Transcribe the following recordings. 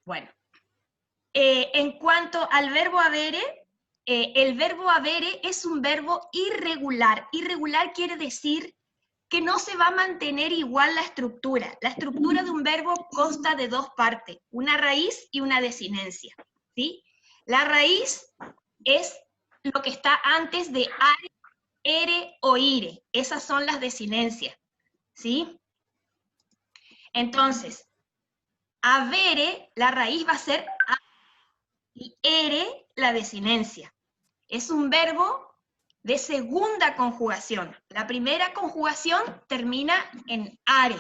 Bueno, en cuanto al verbo habere, el verbo habere es un verbo irregular. Irregular quiere decir que no se va a mantener igual la estructura. La estructura de un verbo consta de dos partes, una raíz y una desinencia, ¿sí? La raíz es lo que está antes de are, ere o ire. Esas son las desinencias, ¿sí? Entonces, habere, la raíz va a ser a, y ere, la desinencia. Es un verbo de segunda conjugación. La primera conjugación termina en are,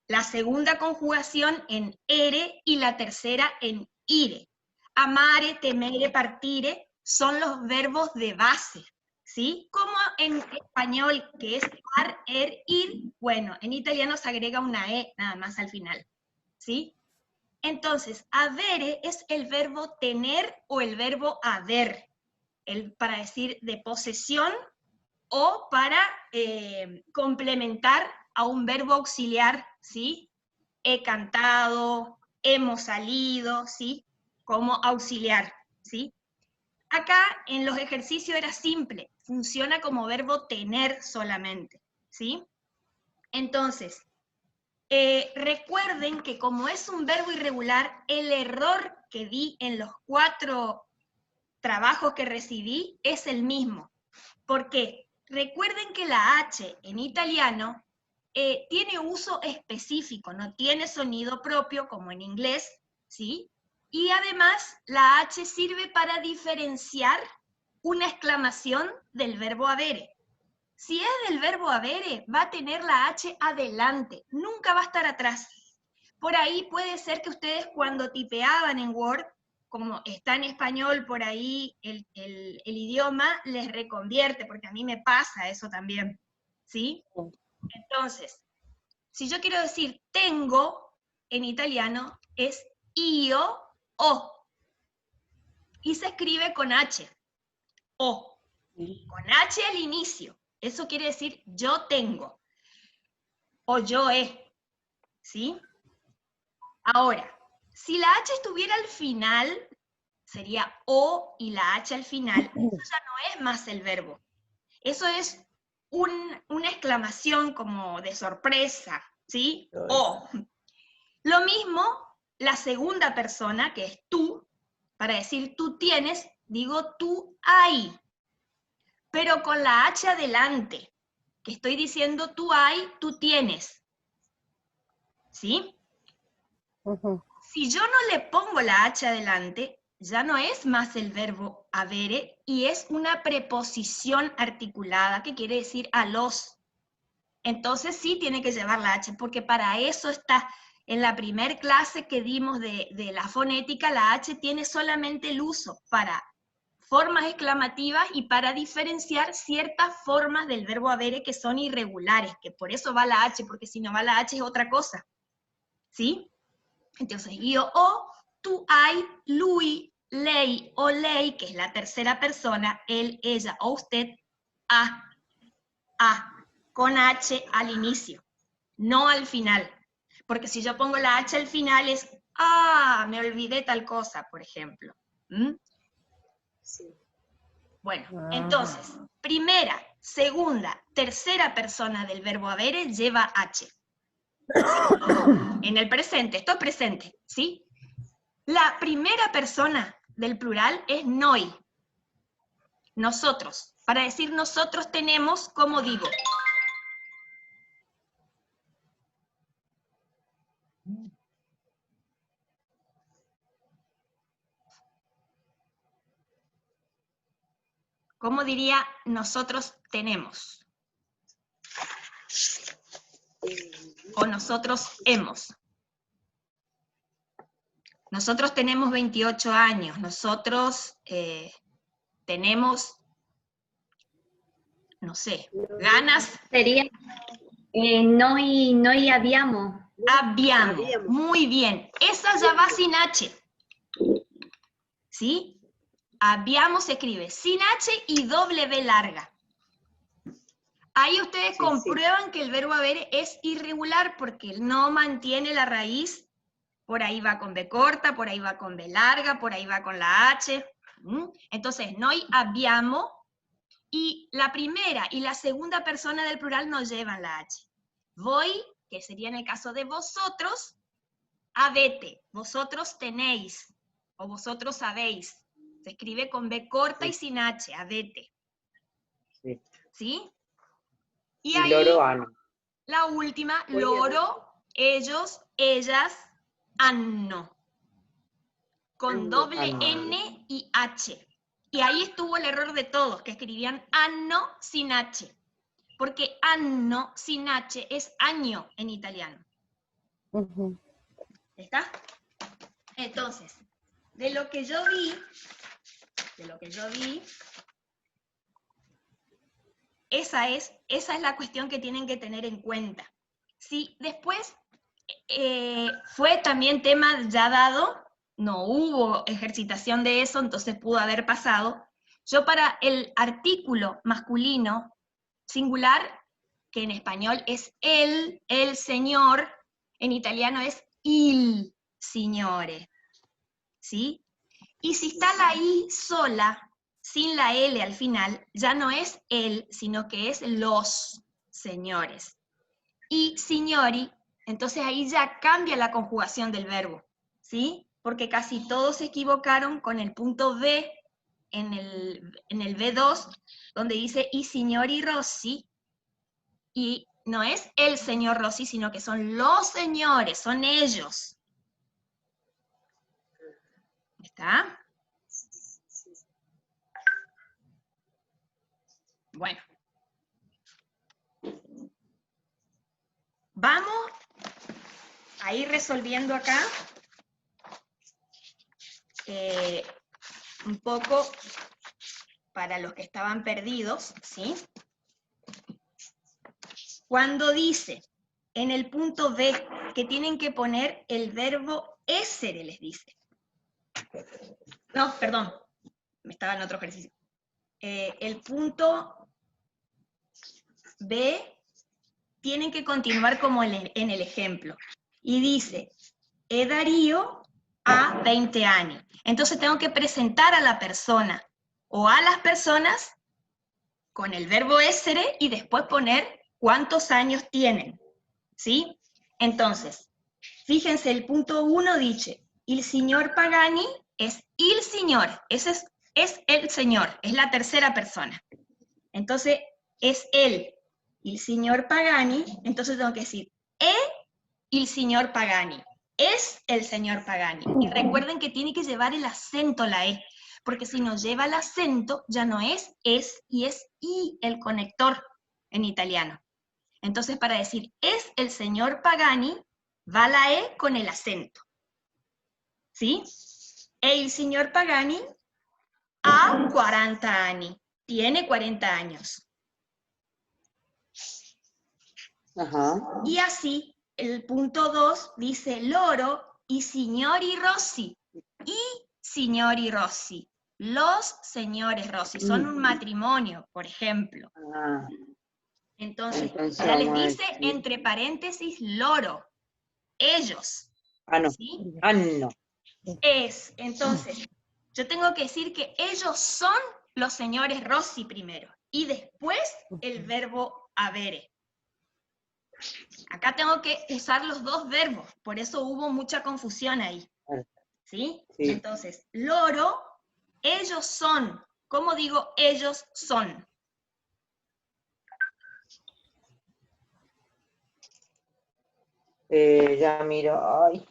la segunda conjugación en ere y la tercera en ire. Amare, temere, partire son los verbos de base, ¿sí? Como en español, que es ar, er, ir, bueno, en italiano se agrega una e nada más al final, ¿sí? Entonces, avere es el verbo tener o el verbo haber, para decir de posesión o para complementar a un verbo auxiliar, ¿sí? He cantado, hemos salido, ¿sí? Como auxiliar, ¿sí? Acá en los ejercicios era simple, funciona como verbo tener solamente, ¿sí? Entonces, recuerden que como es un verbo irregular, el error que vi en los 4 trabajos que recibí es el mismo. ¿Por qué? Recuerden que la H en italiano tiene uso específico, no tiene sonido propio como en inglés, ¿sí? Y además la H sirve para diferenciar una exclamación del verbo habere. Si es del verbo habere, va a tener la H adelante, nunca va a estar atrás. Por ahí puede ser que ustedes cuando tipeaban en Word, como está en español por ahí el idioma, les reconvierte, porque a mí me pasa eso también, ¿sí? Entonces, si yo quiero decir tengo, en italiano es io o, y se escribe con H, o, con H al inicio. Eso quiere decir yo tengo, o yo he, ¿sí? Ahora, si la H estuviera al final, sería o y la H al final, eso ya no es más el verbo. Eso es una exclamación como de sorpresa, ¿sí? O. Lo mismo, la segunda persona, que es tú, para decir tú tienes, digo tú hay. Pero con la H adelante, que estoy diciendo tú hay, tú tienes. ¿Sí? Si yo no le pongo la H adelante, ya no es más el verbo habere y es una preposición articulada que quiere decir a los. Entonces sí tiene que llevar la H, porque para eso está en la primer clase que dimos de la fonética, la H tiene solamente el uso para formas exclamativas y para diferenciar ciertas formas del verbo habere que son irregulares, que por eso va la H, porque si no va la H es otra cosa. ¿Sí? Entonces, io o, tú hay, lui, lei o lei, que es la tercera persona, él, ella o usted, a, con H al inicio, no al final. Porque si yo pongo la H al final es, me olvidé tal cosa, por ejemplo. ¿Mm? Sí. Bueno, entonces, primera, segunda, tercera persona del verbo habere lleva H. En el presente, esto es presente, ¿sí? La primera persona del plural es noi. Nosotros. Para decir nosotros tenemos, ¿cómo digo? ¿Cómo diría nosotros tenemos? O nosotros hemos. Nosotros tenemos 28 años, nosotros tenemos, no sé, ganas. Sería noi abbiamo. Abbiamo, muy bien. Esa ya va sin H. ¿Sí? Abbiamo se escribe sin H y doble B larga. Ahí ustedes comprueban que el verbo haber es irregular porque no mantiene la raíz por ahí va con B corta, por ahí va con B larga, por ahí va con la H. Entonces, noi abbiamo, y la primera y la segunda persona del plural no llevan la H. Voi, que sería en el caso de vosotros, avete, vosotros tenéis, o vosotros sabéis. Se escribe con B corta y sin H, avete. Sí. ¿Sí? Y Y ahí, loro, ano. la última, loro, ellos, ellas, hanno. Con doble Hanno. N y H. Y ahí estuvo el error de todos, que escribían anno sin H. Porque anno sin H es año en italiano. ¿Está? Entonces, de lo que yo vi, esa es la cuestión que tienen que tener en cuenta. Si después fue también tema ya dado, no hubo ejercitación de eso, entonces pudo haber pasado. Yo para el artículo masculino singular, que en español es el señor, en italiano es il signore, ¿sí? Y si está la I sola, sin la L al final, ya no es el, sino que es los señores. Y signori, entonces ahí ya cambia la conjugación del verbo, ¿sí? Porque casi todos se equivocaron con el punto B en el B2, donde dice i signori Rossi, y no es el señor Rossi, sino que son los señores, son ellos. ¿Está? Bueno. Vamos a ir resolviendo acá un poco para los que estaban perdidos, ¿sí? Cuando dice en el punto B que tienen que poner el verbo essere, les dice. No, perdón, me estaba en otro ejercicio. El punto B tienen que continuar como en el ejemplo. Y dice, Darío a 20 años. Entonces tengo que presentar a la persona o a las personas con el verbo essere y después poner cuántos años tienen. ¿Sí? Entonces, fíjense, el punto 1 dice, il signor Pagani es il signor, ese es el señor, es la tercera persona. Entonces, es él. Il signor Pagani, entonces tengo que decir, il signor Pagani. Es el señor Pagani. Y recuerden que tiene que llevar el acento la E, porque si no lleva el acento, ya no es y es I el conector en italiano. Entonces, para decir es el señor Pagani, va la E con el acento. ¿Sí? E il signor Pagani ha 40 anni. Tiene 40 años. Ajá. Y así, el punto 2 dice loro y signori Rossi. Y signori Rossi. Los señores Rossi. Son un matrimonio, por ejemplo. Ah. Entonces Entonces ya les vamos a dice decir entre paréntesis loro. Ellos. ano. ¿Sí? Anno. Es, entonces, yo tengo que decir que ellos son los señores Rossi primero, y después el verbo avere. Acá tengo que usar los dos verbos, por eso hubo mucha confusión ahí. ¿Sí? Sí. Entonces, loro, ellos son. ¿Cómo digo ellos son? Ya miro. Ay.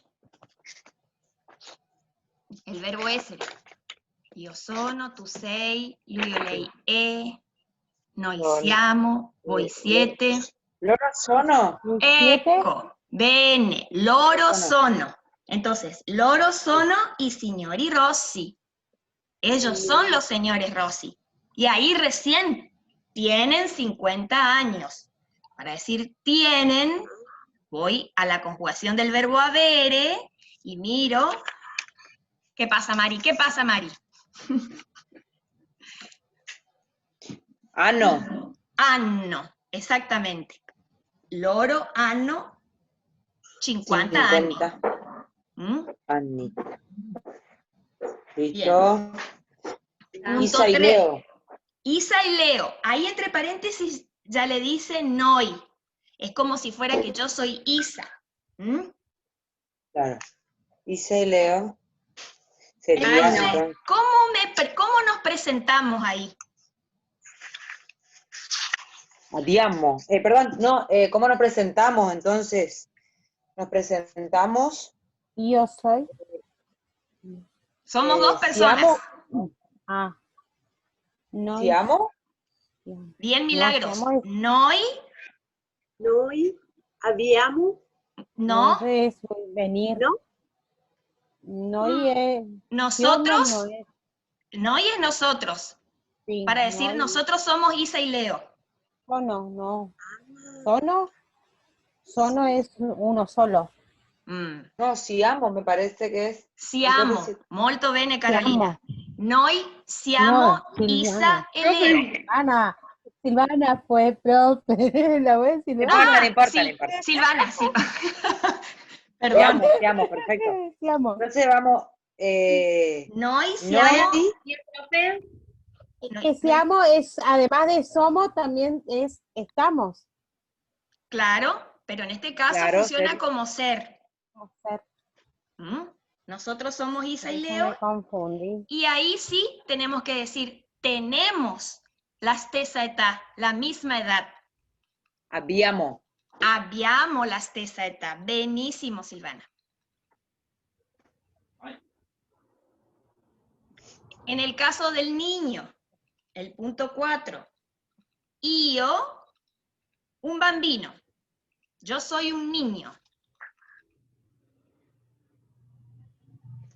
El verbo essere. Io sono, tu sei, lui o lei è, noi siamo, voi siete. Loro sono. Ecco, bene, loro sono. Entonces, loro sono i signori Rossi. Ellos son los señores Rossi. Y ahí recién tienen 50 años. Para decir tienen, voy a la conjugación del verbo avere y miro. ¿Qué pasa, Mari? ¿Qué pasa, Mari? Ano. Anno, exactamente. Loro hanno 50 anni. ¿Mm? Annie. Listo. Punto Isa y 3. Leo. Isa y Leo. Ahí entre paréntesis ya le dice Noi. Es como si fuera que yo soy Isa. ¿Mm? Claro. Isa y Leo. Sería Entonces, entonces. ¿cómo nos presentamos ahí? Abbiamo. Perdón, no, ¿cómo nos presentamos entonces? Nos presentamos. Yo soy. Somos dos personas. Siamo. Noi. Siamo. Bien, Milagros. siamo- Noi, Noi abbiamo, no, es venir. ¿no? Noi es. nosotros, No es. noi es nosotros. Sí, Para decir, noi. nosotros somos Isa y Leo. Sono, no. Sono. Sono es uno solo. Mm. No, siamo, me parece que es. Siamo, Entonces, molto bene, Carolina. Siamo. Noi siamo No, Isa Silvana. e Leo. Silvana fue profe. La voy a decir. No importa, no importa, sí, no importa. Silvana, sí. Perdón. Siamo, perfecto. Siamo. Entonces vamos. Noi siamo. Noi, Que seamos es, además de somos, también es estamos. Claro, pero en este caso Claro, funciona ser. como ser. O sea, ¿Mm? Nosotros somos Isa y por eso Leo. me confundí. Y ahí sí tenemos que decir, tenemos la stessa età, la misma edad. abbiamo. Abbiamo la stessa età. Benissimo, Silvana. En el caso del niño, el punto 4. Io, un bambino. Yo soy un niño.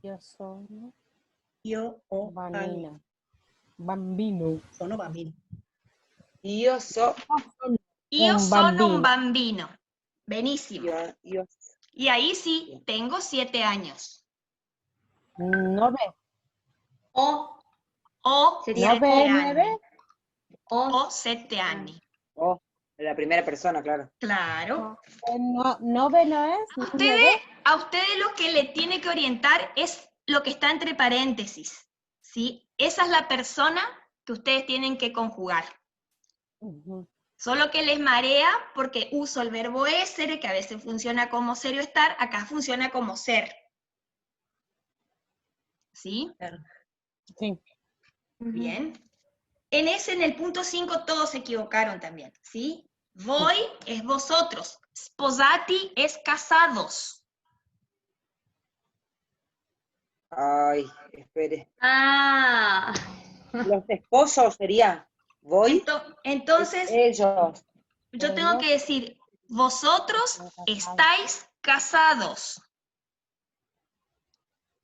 Yo soy Io ho bambino. Bambino. sono bambino. Io so. Io Un sono un bambino. bambino. Benissimo. Io. Y ahí sí, tengo 7 años. No ve. O Sería No ve, 7 9. anni. O 7 anni. Oh, la primera persona, claro. Claro. No ve no es. No ve. A ustedes lo que le tiene que orientar es lo que está entre paréntesis. ¿Sí? Esa es la persona que ustedes tienen que conjugar. Ujú. Solo que les marea porque uso el verbo essere, que a veces funciona como ser o estar, acá funciona como ser. ¿Sí? Sí. Bien. En el punto 5, todos se equivocaron también. ¿Sí? Voi es vosotros. Sposati es casados. Ay, espere. Ah, Los esposos sería. Voy. Entonces, Ellos. yo tengo que decir, vosotros estáis casados.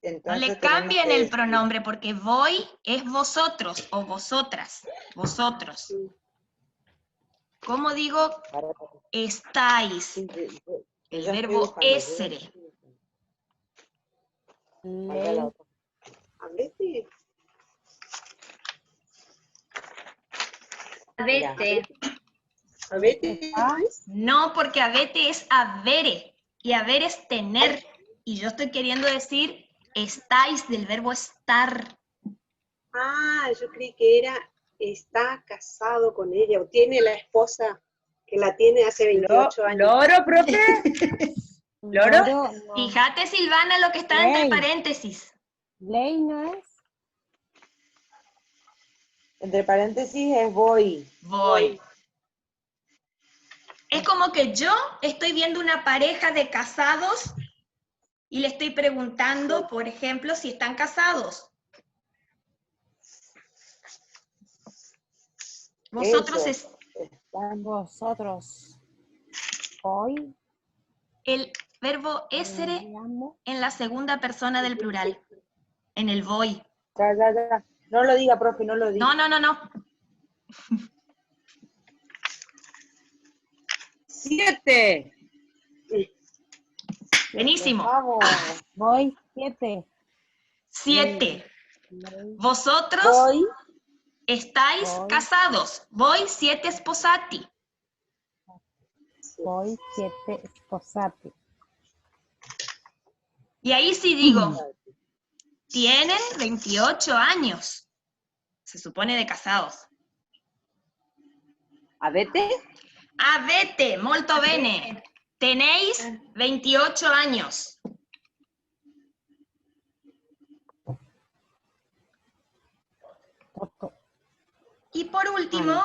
No Entonces le tenemos cambien que el decir, pronombre porque voy es vosotros o vosotras. Vosotros. ¿Cómo digo para- estáis? El ya estoy verbo buscando, essere. Acá la otra. Avete, vete. avete, Ah. No, porque avete es avere y haber es tener. Y yo estoy queriendo decir estáis del verbo estar. Ah, yo creí que está casado con ella o tiene la esposa que la tiene hace 28 años. ¿Loro, profe? ¿Loro? No. Fíjate, Silvana, lo que está entre Ley. paréntesis. Ley no es. Entre paréntesis es voy. Voy. Es como que yo estoy viendo una pareja de casados y le estoy preguntando, por ejemplo, si están casados. Vosotros Ellos es están. Vosotros. Hoy. el verbo essere Llamo. en la segunda persona del plural, en el voy. Ya. No lo diga, profe, no lo diga. No. 7. Buenísimo. Vamos. Voy 7. 7. Vosotros Voy. estáis Voy. casados. Voy 7 sposati. Voy 7 sposati. Y ahí sí digo, tienen 28 años. Se supone de casados. Avete. Avete, molto bene. Tenéis 28 años. Y por último,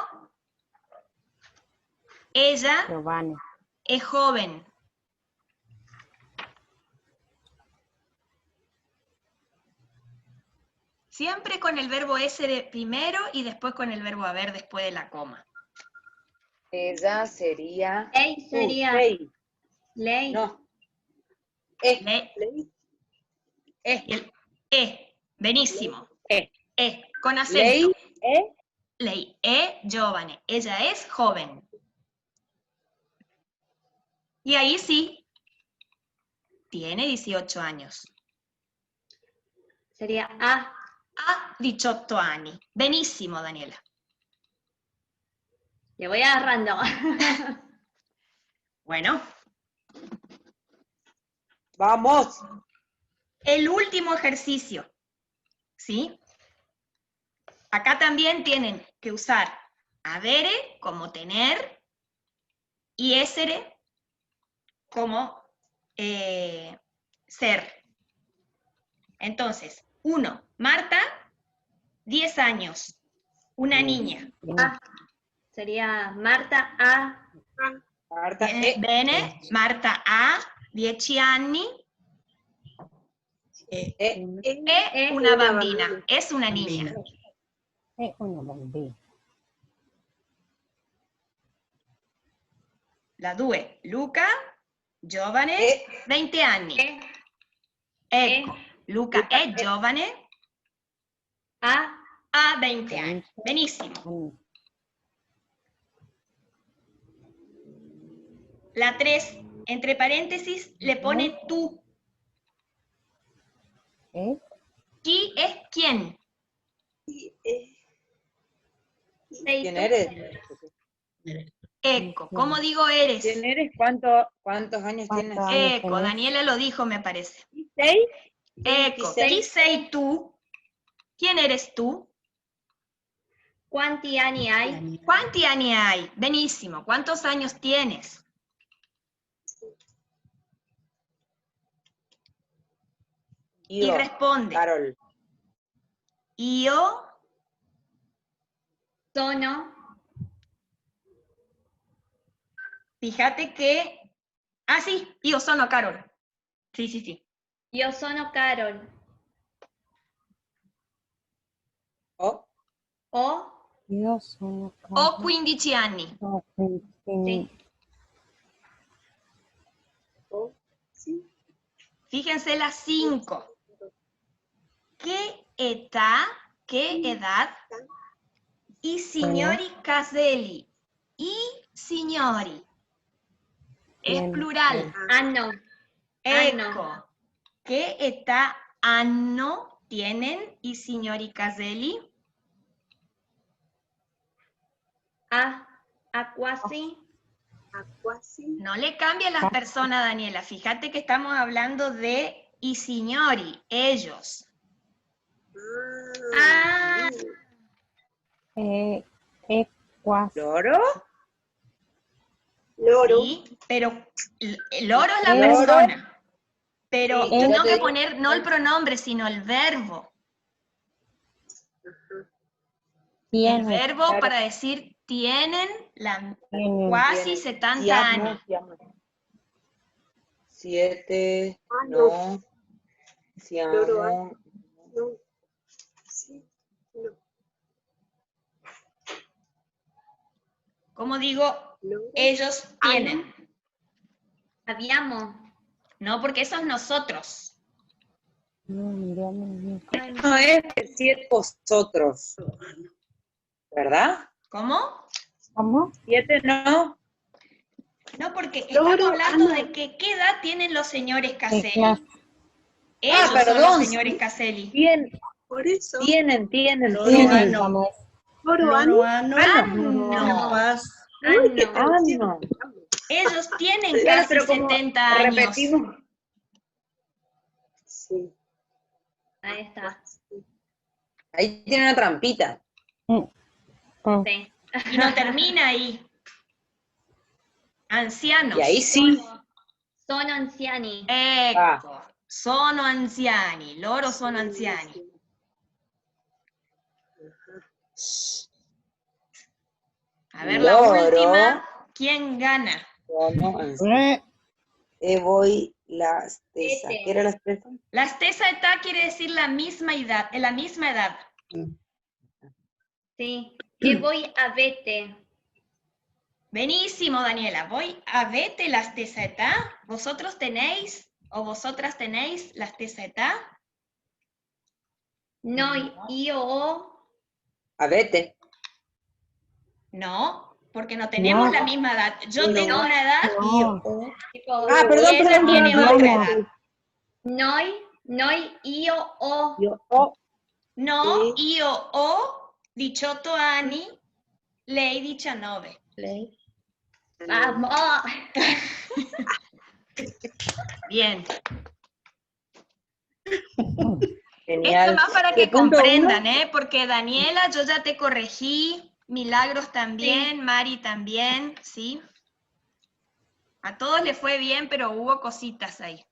ella Giovanni. es joven. Siempre con el verbo essere primero y después con el verbo haber después de la coma. Ella sería... Lei sería... Lei. Lei. No. Benísimo. Con Lei acento. è... Lei è giovane. Ella es joven. Y ahí sí, tiene 18 años. Sería A. A 18 anni. Benissimo, Daniela. Le voy agarrando. Bueno, Vamos. el último ejercicio. ¿Sí? Acá también tienen que usar avere como tener y essere como ser. Entonces, 1, Marta, 10 años, una niña. A. Sería Marta A. Marta, Bene, Marta ha 10 anni, è una bambina, es una niña. È una bambina. La 2, Luca, giovane, 20 anni. Ecco, Luca è giovane, ha 20 anni. Benissimo. La 3, entre paréntesis, le pone tú. ¿Qui es quién? ¿Quién eres? Ecco, ¿cómo digo eres? ¿Quién eres? ¿Cuántos años tienes? Ecco, Daniela lo dijo, me parece. ¿6? Ecco, chi sei tú? ¿Quién eres tú? ¿Cuánti anni hai? ¿Cuánti anni hai? Benissimo, ¿cuántos años tienes? Y Io, responde, Carol. io Sono. fíjate que... Ah, sí, io sono Carol. Sí. Io sono Carol. O. Io sono Ho 15 anni. Sí. Fíjense las 5. ¿Qué edad? I signori Caselli. I signori. Es plural. Anno. Ecco. ¿Qué età anno tienen i signori Caselli? A quasi. No le cambie las personas, Daniela. Fíjate que estamos hablando de i signori, ellos. Quasi. ¿Loro? Sí, pero el loro es la ¿Loro? persona. Pero Sí, tengo ya te que digo. poner no el pronombre, sino el verbo. El verbo Claro. para decir tienen Tienen. quasi 70 años. 7, no. no. Siamo. No. Sí, no. Como digo, No. ellos tienen. Abbiamo. No, porque eso es nosotros. No es decir vosotros. ¿Verdad? ¿Cómo? 7 no. No, porque Loro, estamos hablando Ana. de que qué edad tienen los señores Caselli. clase. Ellos son perdón. los señores Caselli. Por eso. Tienen. Loro, ano. No. Uy, qué Anno. traducción. No. Ellos tienen Claro, casi pero como 70 años. repetimos. Sí. Ahí está. Ahí tiene una trampita. Sí. Y no termina ahí. Ancianos. Y ahí sí. Sono anziani. Ecco. Sono anziani. Loro sono anziani. A ver, la Loro. última. ¿Quién gana? Sono anziani. Voy la stessa. Este. ¿Qué era la stessa? La stessa età quiere decir la misma edad. La misma edad. Sí. Que voy a vete. Buenísimo, Daniela. Voy a vete la stessa età. ¿Vosotros tenéis o vosotras tenéis la stessa età? Noi, io ho. Avete. No, porque no tenemos la misma edad. Yo tengo una edad. Tipo, Ah, perdón, y ella tiene otra edad. noi, io ho. Yo, oh, No, Sì. io ho 18 anni, lei 19. Vamos. Bien. genial. Esto más para que Punto comprendan, uno. porque Daniela, yo ya te corregí, Milagros también, Sí. Mari también, ¿sí? A todos les fue bien, pero hubo cositas ahí.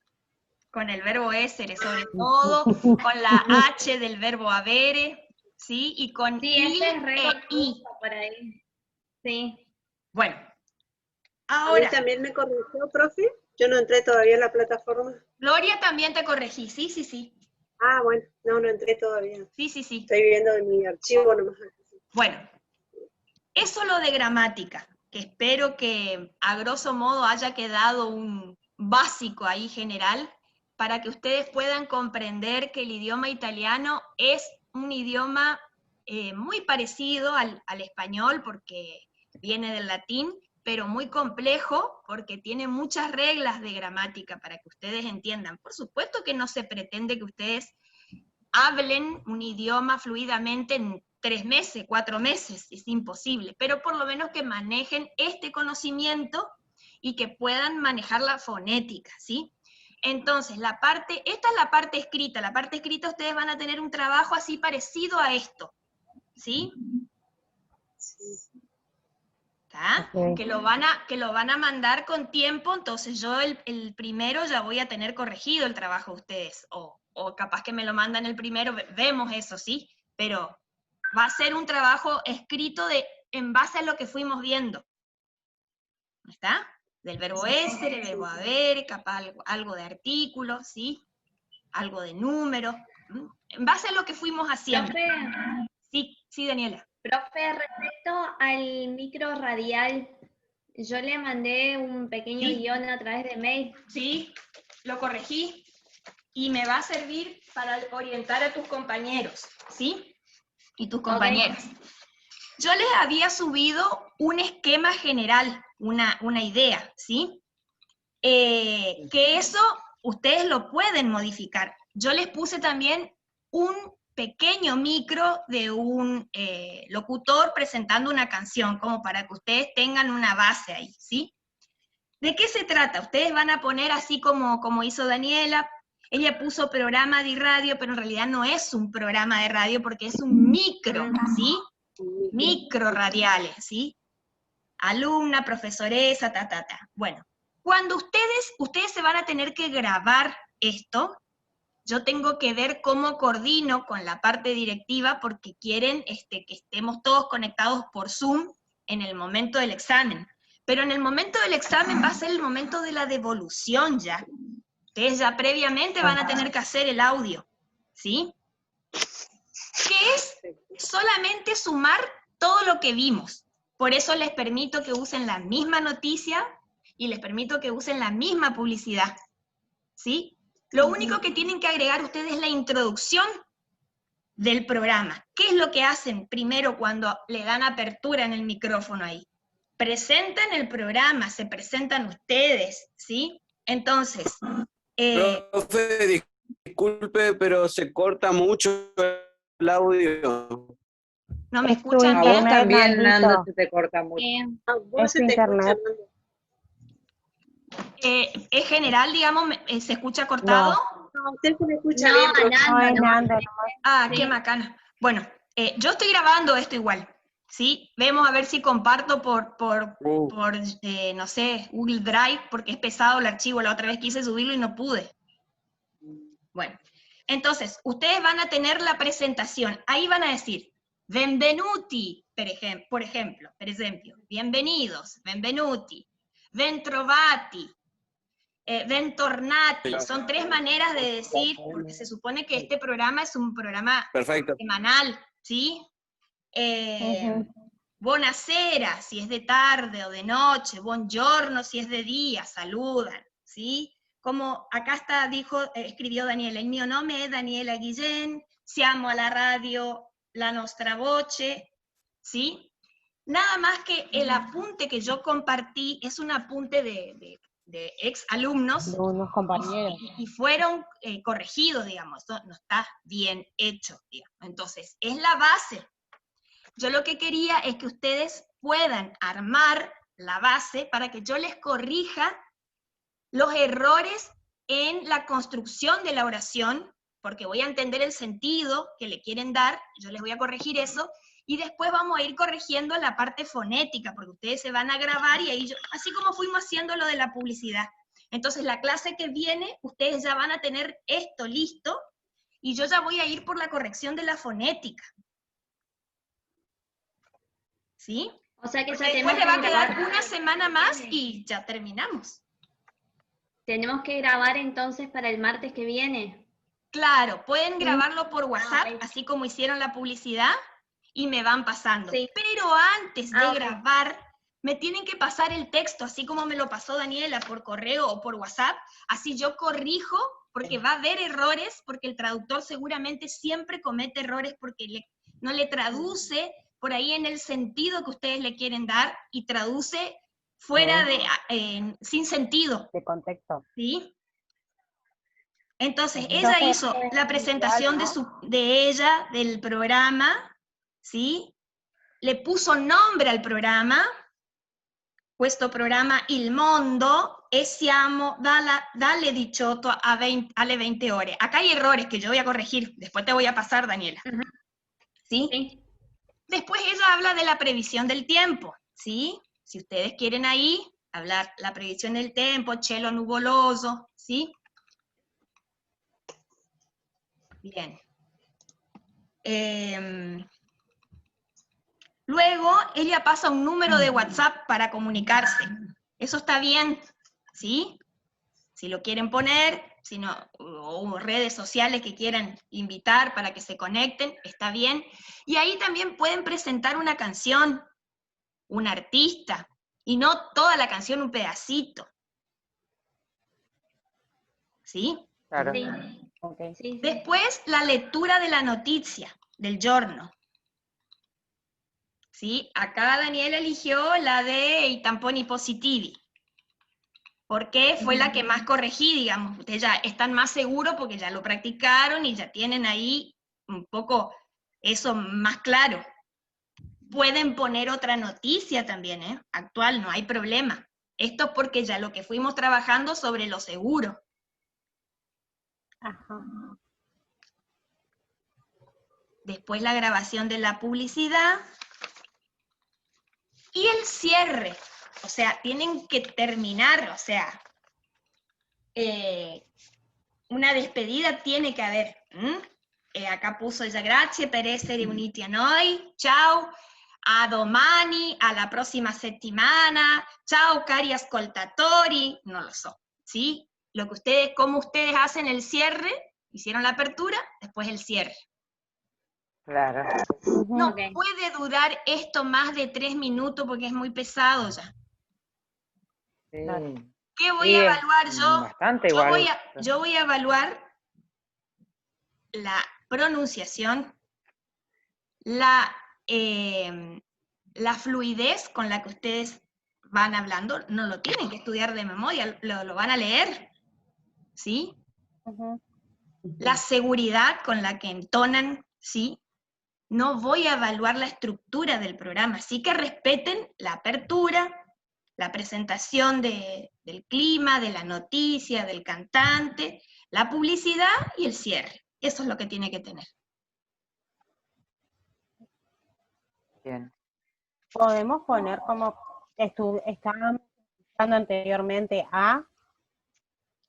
Con el verbo essere, sobre todo, con la H del verbo avere, ¿sí? Y con Sí, il ese es re e i. confuso por ahí. Sí. Bueno, ¿A mí ahora, también me corrigió, profe? Yo no entré todavía en la plataforma. Gloria también te corregí, sí, sí, sí. Ah, bueno, no entré todavía. Sí, sí, sí. Estoy viendo en mi archivo nomás. Bueno, eso lo de gramática, que espero que a grosso modo haya quedado un básico ahí general, para que ustedes puedan comprender que el idioma italiano es un idioma muy parecido al español, porque viene del latín, pero muy complejo, porque tiene muchas reglas de gramática para que ustedes entiendan. Por supuesto que no se pretende que ustedes hablen un idioma fluidamente en 3 meses, 4 meses, es imposible, pero por lo menos que manejen este conocimiento y que puedan manejar la fonética, ¿sí? Entonces, esta es la parte escrita ustedes van a tener un trabajo así parecido a esto, ¿sí? ¿Está? Ok. Que lo van a mandar con tiempo, entonces yo el primero ya voy a tener corregido el trabajo de ustedes, o capaz que me lo mandan el primero, vemos eso, ¿sí? Pero va a ser un trabajo escrito en base a lo que fuimos viendo. ¿Está? Del verbo essere, el verbo haber, capaz algo de artículo, ¿sí? Algo de número, en base a lo que fuimos haciendo. Profe, Sí, Daniela. profe, respecto al micro radial, yo le mandé un pequeño Sí. guión a través de mail. Sí, lo corregí y me va a servir para orientar a tus compañeros, ¿sí? Y tus compañeras. Yo les había subido un esquema general, una idea, ¿sí? Que eso ustedes lo pueden modificar. Yo les puse también un pequeño micro de un locutor presentando una canción, como para que ustedes tengan una base ahí, ¿sí? ¿De qué se trata? Ustedes van a poner así como hizo Daniela. Ella puso programa de radio, pero en realidad no es un programa de radio porque es un micro, ¿sí? Micro radiales, ¿sí? Alumna, profesoresa, Bueno, cuando ustedes se van a tener que grabar esto, yo tengo que ver cómo coordino con la parte directiva porque quieren que estemos todos conectados por Zoom en el momento del examen. Pero en el momento del examen va a ser el momento de la devolución ya. Ustedes ya previamente van a tener que hacer el audio, ¿sí? Que es solamente sumar todo lo que vimos. Por eso les permito que usen la misma noticia y les permito que usen la misma publicidad, ¿sí? Lo único que tienen que agregar ustedes es la introducción del programa. ¿Qué es lo que hacen primero cuando le dan apertura en el micrófono ahí? Presentan el programa, se presentan ustedes, ¿sí? Entonces, Profe, disculpe, pero se corta mucho el audio. no me Es tu escuchan A bien. vos internet, también, Nando, Nandito. se te corta mucho. A vos Es se te internet. escucha, Nando. ¿Es general, digamos, se escucha cortado? No. No, usted se me escucha No, bien, profe. No, es Nando. Ah, Sí. qué macana. Bueno, yo estoy grabando esto igual, ¿sí? Vemos a ver si comparto por no sé, Google Drive, porque es pesado el archivo. La otra vez quise subirlo y no pude. Bueno, entonces, ustedes van a tener la presentación. Ahí van a decir, benvenuti, por ejemplo, bienvenidos, benvenuti, bentrovati, bentornati. Son 3 maneras de decir, porque se supone que este programa es un programa Perfecto. semanal, ¿sí? Buonasera, si es de tarde o de noche, buongiorno, si es de día, saludan, ¿sí? Como acá escribió Daniela, el mio nome es Daniela Guillén, siamo alla radio La Nostra Voce, ¿sí? Nada más que el apunte que yo compartí es un apunte de ex alumnos, De unos compañeros. y fueron corregidos, digamos, esto no está bien hecho, digamos. Entonces, es la base. Yo lo que quería es que ustedes puedan armar la base para que yo les corrija los errores en la construcción de la oración, porque voy a entender el sentido que le quieren dar, yo les voy a corregir eso, y después vamos a ir corrigiendo la parte fonética, porque ustedes se van a grabar y ahí así como fuimos haciendo lo de la publicidad. Entonces la clase que viene, ustedes ya van a tener esto listo, y yo ya voy a ir por la corrección de la fonética. ¿Sí? O sea que Porque ya después tenemos le va a que quedar grabar. una semana más y ya terminamos. Tenemos que grabar entonces para el martes que viene. Claro, pueden grabarlo por WhatsApp, ok. así como hicieron la publicidad, y me van pasando. Sí. Pero antes de Ok. grabar, me tienen que pasar el texto, así como me lo pasó Daniela por correo o por WhatsApp, así yo corrijo, porque va a haber errores, porque el traductor seguramente siempre comete errores porque no le traduce por ahí en el sentido que ustedes le quieren dar, y traduce fuera sin sentido. De contexto. ¿Sí? Entonces, ella Entonces, hizo es la presentación de ella, del programa, ¿sí? Le puso nombre al programa, questo programa Il Mondo, e siamo dalle 18 alle 20 ore. Acá hay errores que yo voy a corregir, después te voy a pasar, Daniela. ¿Sí? Sí. Después ella habla de la previsión del tiempo, ¿sí? Si ustedes quieren ahí hablar la previsión del tiempo, cielo nuvoloso, ¿sí? Bien. Luego, ella pasa un número de WhatsApp para comunicarse. Eso está bien, ¿sí? Si lo quieren poner, o redes sociales que quieran invitar para que se conecten, está bien. Y ahí también pueden presentar una canción, un artista, y no toda la canción, un pedacito. ¿Sí? Claro. Sí. Okay. Sí, sí. Después, la lectura de la noticia, del giorno. ¿Sí? Acá Daniela eligió la de I tamponi positivi, porque fue la que más corregí, digamos. Ustedes ya están más seguros porque ya lo practicaron y ya tienen ahí un poco eso más claro. Pueden poner otra noticia también, actual, no hay problema. Esto es porque ya lo que fuimos trabajando sobre lo seguro. Ajá. Después la grabación de la publicidad. Y el cierre. O sea, tienen que terminar, o sea, una despedida tiene que haber. Acá puso ella, grazie per essere uniti a noi, ciao, a domani, a la próxima settimana, ciao cari ascoltatori, no lo so, ¿sí? Como ustedes hacen el cierre, hicieron la apertura, después el cierre. Claro. No Ok. puede durar esto más de 3 minutos porque es muy pesado ya. Sí. ¿Qué voy Sí, a es evaluar yo? bastante igual. Yo voy a evaluar la pronunciación, la fluidez con la que ustedes van hablando. No lo tienen que estudiar de memoria, lo van a leer, ¿sí? La seguridad con la que entonan, ¿sí? No voy a evaluar la estructura del programa, así que respeten la apertura, la presentación del clima, de la noticia, del cantante, la publicidad y el cierre. Eso es lo que tiene que tener. Bien. Podemos poner como estábamos escuchando anteriormente a...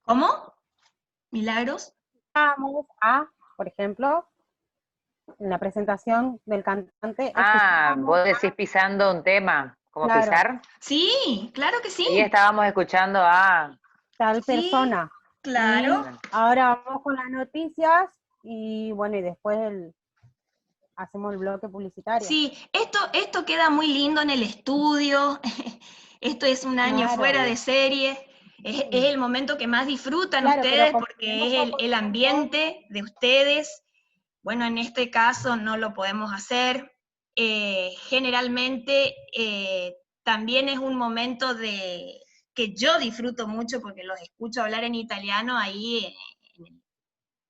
¿Cómo? ¿Milagros? Vamos a, por ejemplo, en la presentación del cantante. Vos decís pisando un tema, como Claro. pisar. Sí, claro que sí. Y estábamos escuchando a... Tal persona. Claro. Y ahora vamos con las noticias y bueno, y después hacemos el bloque publicitario. Sí, esto queda muy lindo en el estudio. Esto es un año Claro. fuera de serie. Es el momento que más disfrutan Claro, ustedes pero porque es el ambiente de ustedes. Bueno, en este caso no lo podemos hacer. Generalmente también es un momento que yo disfruto mucho porque los escucho hablar en italiano ahí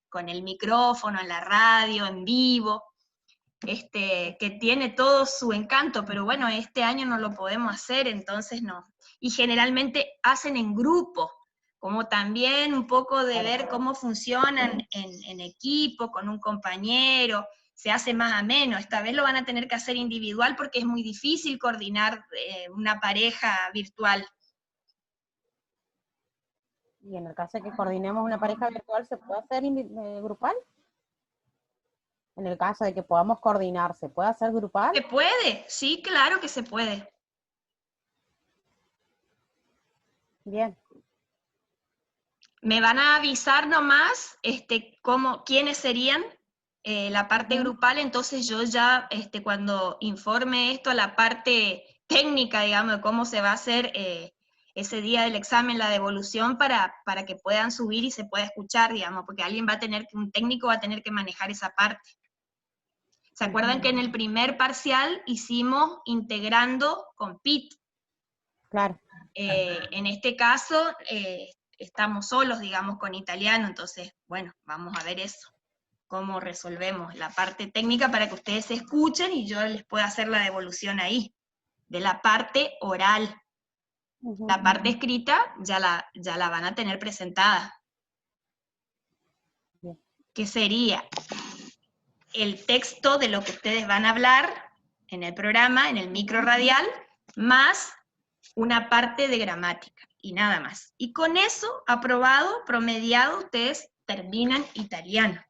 con el micrófono, en la radio, en vivo. Que tiene todo su encanto, pero bueno, este año no lo podemos hacer, entonces no. Y generalmente hacen en grupo, como también un poco de ver cómo funcionan en equipo, con un compañero, se hace más ameno. Esta vez lo van a tener que hacer individual porque es muy difícil coordinar una pareja virtual. Y en el caso de que coordinemos una pareja virtual, ¿se puede hacer grupal? En el caso de que podamos coordinar, ¿se puede hacer grupal? ¿Se puede? Sí, claro que se puede. Bien. Me van a avisar nomás quiénes serían la parte grupal, entonces yo ya cuando informe esto a la parte técnica, digamos, de cómo se va a hacer ese día del examen, la devolución, para que puedan subir y se pueda escuchar, digamos, porque un técnico va a tener que manejar esa parte. ¿Se acuerdan que en el primer parcial hicimos integrando con PIT? Claro. En este caso estamos solos, digamos, con italiano, entonces, bueno, vamos a ver eso, cómo resolvemos la parte técnica para que ustedes se escuchen y yo les pueda hacer la devolución ahí, de la parte oral. La parte escrita ya la van a tener presentada. ¿Qué sería? El texto de lo que ustedes van a hablar en el programa, en el micro radial, más una parte de gramática, y nada más. Y con eso, aprobado, promediado, ustedes terminan italiano.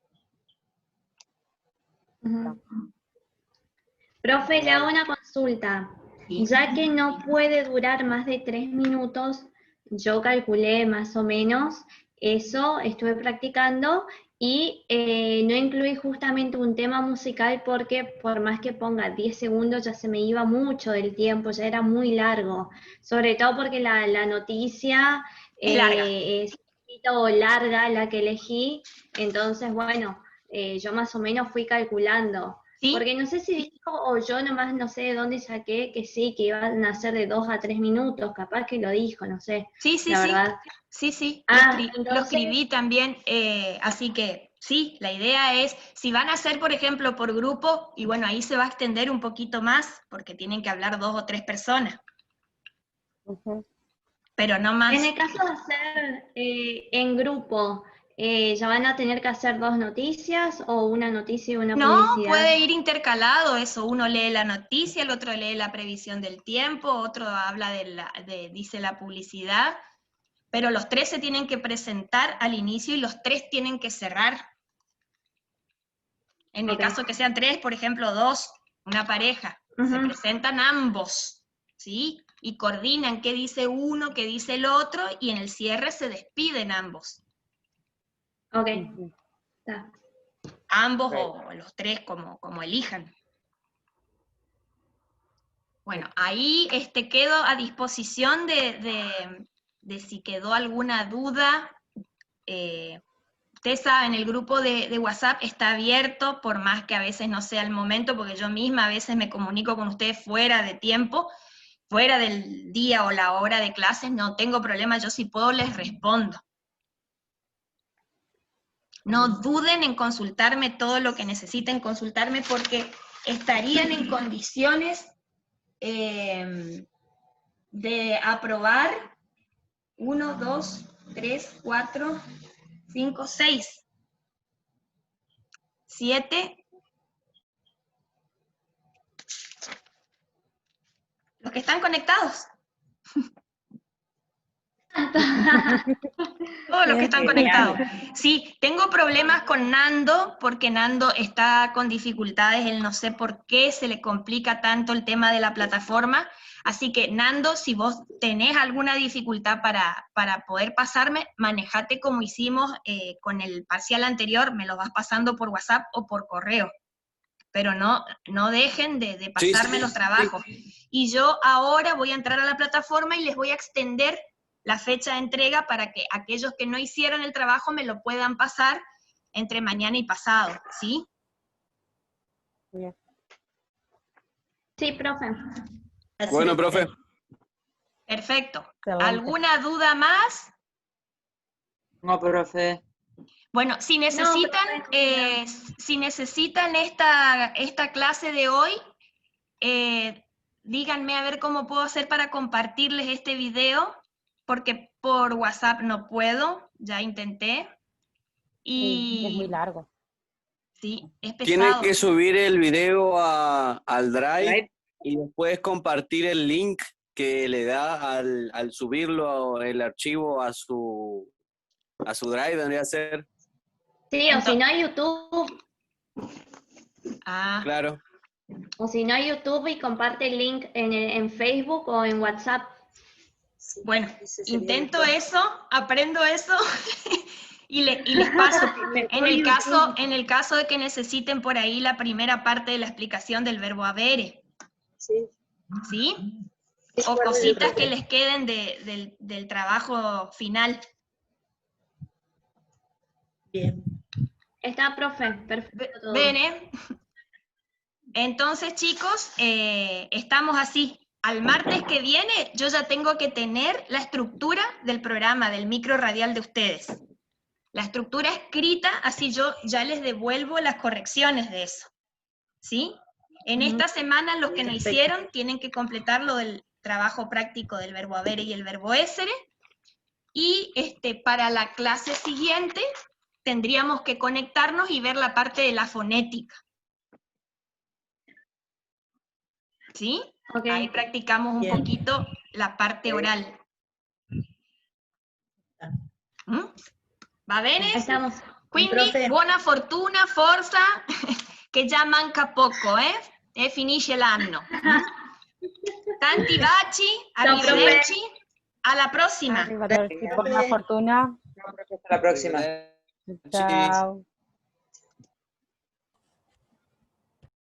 Profe, le hago una consulta. Sí. Ya que no puede durar más de 3 minutos, yo calculé más o menos eso, estuve practicando, y no incluí justamente un tema musical porque por más que ponga 10 segundos ya se me iba mucho del tiempo, ya era muy largo, sobre todo porque la noticia es un poquito larga la que elegí, entonces bueno, yo más o menos fui calculando. ¿Sí? Porque no sé si dijo o yo nomás no sé de dónde saqué que sí, que iban a ser de 2 a 3 minutos, capaz que lo dijo, no sé. Sí, sí, la sí. verdad. Sí, Entonces, lo escribí también, así que sí, la idea es, si van a hacer, por ejemplo, por grupo, y bueno, ahí se va a extender un poquito más, porque tienen que hablar 2 o 3 personas. Pero no más. En el caso de hacer en grupo, ¿ya van a tener que hacer 2 noticias o una noticia y una publicidad? No, puede ir intercalado eso, uno lee la noticia, el otro lee la previsión del tiempo, otro habla dice la publicidad, pero los 3 se tienen que presentar al inicio y los 3 tienen que cerrar. En el caso que sean 3, por ejemplo, 2, una pareja, se presentan ambos, ¿sí? Y coordinan qué dice uno, qué dice el otro, y en el cierre se despiden ambos. Ok, está. Ambos o los 3, como elijan. Bueno, ahí quedo a disposición de si quedó alguna duda. Ustedes saben, el grupo de WhatsApp está abierto, por más que a veces no sea el momento, porque yo misma a veces me comunico con ustedes fuera de tiempo, fuera del día o la hora de clases, no tengo problema, yo si puedo les respondo. No duden en consultarme todo lo que necesiten consultarme, porque estarían en condiciones de aprobar 1, 2, 3, 4, 5, 6, 7. Los que están conectados. Todos los que están conectados. Sí, tengo problemas con Nando, porque Nando está con dificultades, él no sé por qué se le complica tanto el tema de la plataforma, así que Nando, si vos tenés alguna dificultad para poder pasarme, manejate como hicimos con el parcial anterior, me lo vas pasando por WhatsApp o por correo, pero no dejen de pasarme los trabajos. Y yo ahora voy a entrar a la plataforma y les voy a extender la fecha de entrega para que aquellos que no hicieron el trabajo me lo puedan pasar entre mañana y pasado, ¿sí? Bien. Sí, profe. Bueno, profe. Perfecto. Excelente. ¿Alguna duda más? No, profe. Bueno, si necesitan, si necesitan esta clase de hoy, díganme a ver cómo puedo hacer para compartirles este video, porque por WhatsApp no puedo, ya intenté. Sí, es muy Y largo. sí, es Tiene pesado. que subir el video al Drive y después compartir el link que le da al subirlo el archivo a su Drive, vendría a ser. Sí, o si no hay YouTube, Ah, Claro. o si no hay YouTube y comparte el link en Facebook o en WhatsApp. Sí, bueno, ese sería intento mejor. eso, aprendo eso y les paso. En el caso de que necesiten por ahí la primera parte de la explicación del verbo habere, Sí. ¿sí? Sí, O bueno, cositas yo que creo les queden del trabajo final. Bien. Está, profe, perfecto todo. Bene. Entonces, chicos, estamos así. Al martes que viene yo ya tengo que tener la estructura del programa, del micro radial de ustedes. La estructura escrita, así yo ya les devuelvo las correcciones de eso. ¿Sí? En esta semana los que no hicieron tienen que completar lo del trabajo práctico del verbo habere y el verbo essere. Y para la clase siguiente tendríamos que conectarnos y ver la parte de la fonética. ¿Sí? Ok. Ahí practicamos un Bien. poquito la parte oral. ¿Mm? Va bene? Estamos. Quindi, Profe. buona fortuna, forza, che già manca poco, finisce l'anno. Tanti baci, Ciao, profe. arrivederci, alla prossima. Arrivederci, buona fortuna. Hasta la próxima. Sí. Chao.